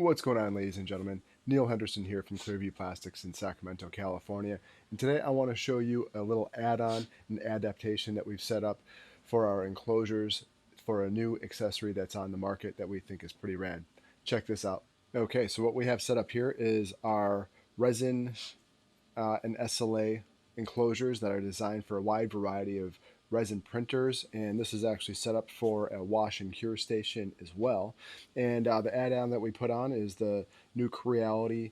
What's going on, ladies and gentlemen? Neil Henderson here from Clearview Plastics in Sacramento, California. And today I want to show you a little add-on and adaptation that we've set up for our enclosures for a new accessory that's on the market that we think is pretty rad. Check this out. Okay, so what we have set up here is our resin and SLA enclosures that are designed for a wide variety of resin printers, and this is actually set up for a wash and cure station as well. And the add-on that we put on is the new Creality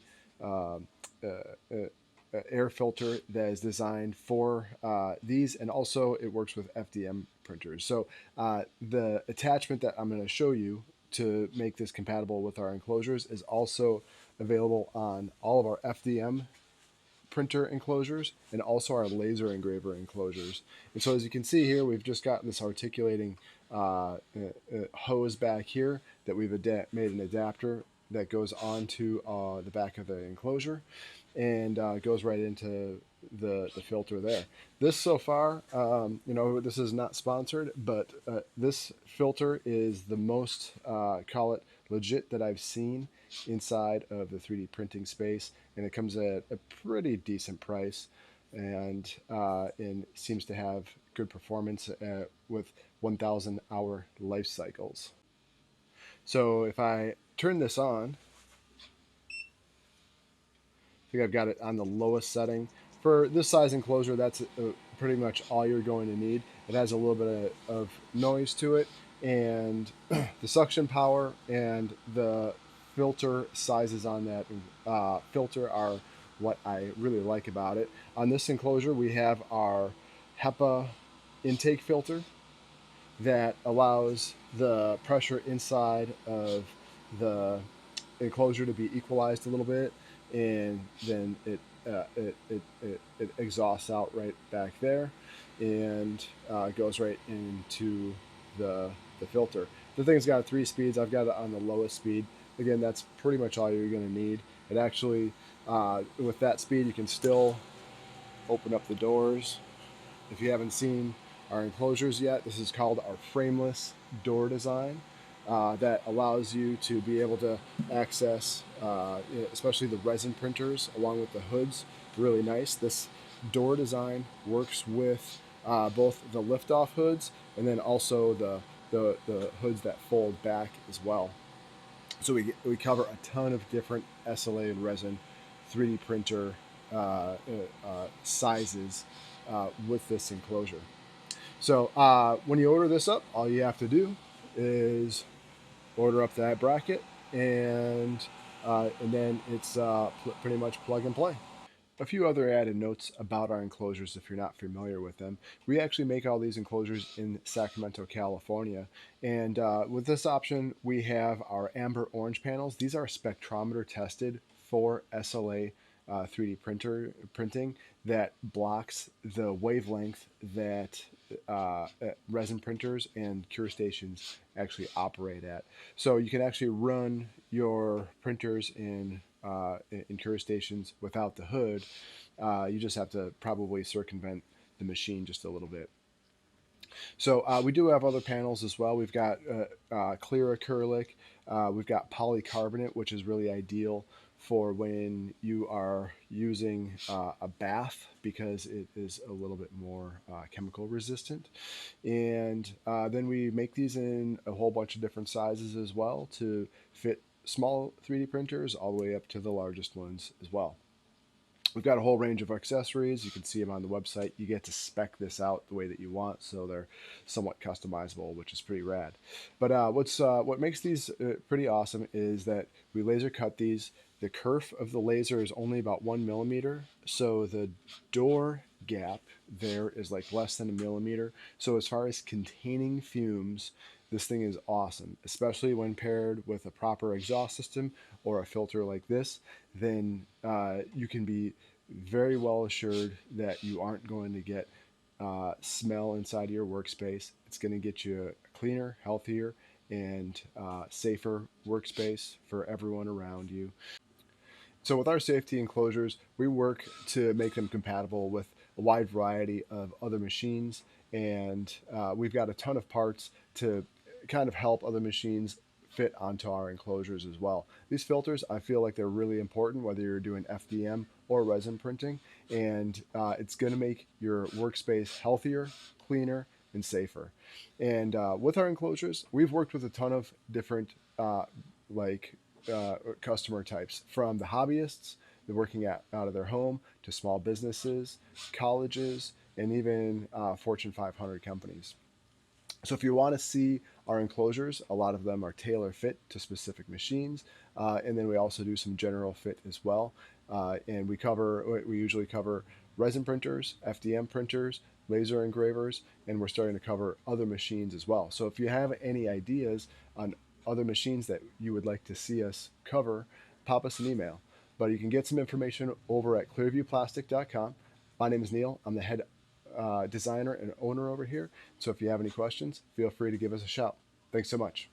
air filter that is designed for these, and also it works with FDM printers. So the attachment that I'm going to show you to make this compatible with our enclosures is also available on all of our FDM printer enclosures and also our laser engraver enclosures. And so as you can see here, we've just got this articulating hose back here that we've made an adapter that goes onto the back of the enclosure and goes right into the filter there. This so far, this is not sponsored, but this filter is the most, call it legit, that I've seen inside of the 3D printing space, and it comes at a pretty decent price, and seems to have good performance with 1,000 hour life cycles. So if I turn this on, I think I've got it on the lowest setting. For this size enclosure, that's pretty much all you're going to need. It has a little bit of noise to it, and the suction power and the filter sizes on that filter are what I really like about it. On this enclosure, we have our HEPA intake filter that allows the pressure inside of the enclosure to be equalized a little bit, and then it exhausts out right back there and goes right into the filter. The thing's got 3 speeds. I've got it on the lowest speed. Again, that's pretty much all you're going to need. It actually, with that speed, you can still open up the doors. If you haven't seen our enclosures yet, this is called our frameless door design. That allows you to be able to access, especially the resin printers along with the hoods, really nice. This door design works with both the lift-off hoods and then also the hoods that fold back as well. So we cover a ton of different SLA and resin 3D printer sizes with this enclosure. So when you order this up, all you have to do is order up that bracket, and then it's pretty much plug and play. A few other added notes about our enclosures if you're not familiar with them. We actually make all these enclosures in Sacramento, California, and with this option we have our amber orange panels. These are spectrometer tested for SLA 3D printing that blocks the wavelength that resin printers and cure stations actually operate at. So you can actually run your printers in cure stations without the hood. You just have to probably circumvent the machine just a little bit. So we do have other panels as well. We've got clear acrylic. We've got polycarbonate, which is really ideal for when you are using a bath because it is a little bit more chemical resistant. And then we make these in a whole bunch of different sizes as well to fit small 3D printers all the way up to the largest ones as well. We've got a whole range of accessories. You can see them on the website. You get to spec this out the way that you want, so they're somewhat customizable, which is pretty rad. But what makes these pretty awesome is that we laser cut these. The kerf of the laser is only about 1 millimeter, so the door gap there is like less than 1 millimeter. So as far as containing fumes, this thing is awesome, especially when paired with a proper exhaust system or a filter like this. Then you can be very well assured that you aren't going to get smell inside of your workspace. It's going to get you a cleaner, healthier, and safer workspace for everyone around you. So with our safety enclosures, we work to make them compatible with a wide variety of other machines, and we've got a ton of parts to kind of help other machines fit onto our enclosures as well. These filters, I feel like they're really important whether you're doing FDM or resin printing, and it's going to make your workspace healthier, cleaner, and safer. And with our enclosures, we've worked with a ton of different like customer types, from the hobbyists, they're working out of their home, to small businesses, colleges, and even Fortune 500 companies. So if you want to see our enclosures, a lot of them are tailor fit to specific machines, and then we also do some general fit as well. And we usually cover resin printers, FDM printers, laser engravers, and we're starting to cover other machines as well. So if you have any ideas on other machines that you would like to see us cover, pop us an email. But you can get some information over at clearviewplastic.com. My name is Neil. I'm the head designer and owner over here. So if you have any questions, feel free to give us a shout. Thanks so much.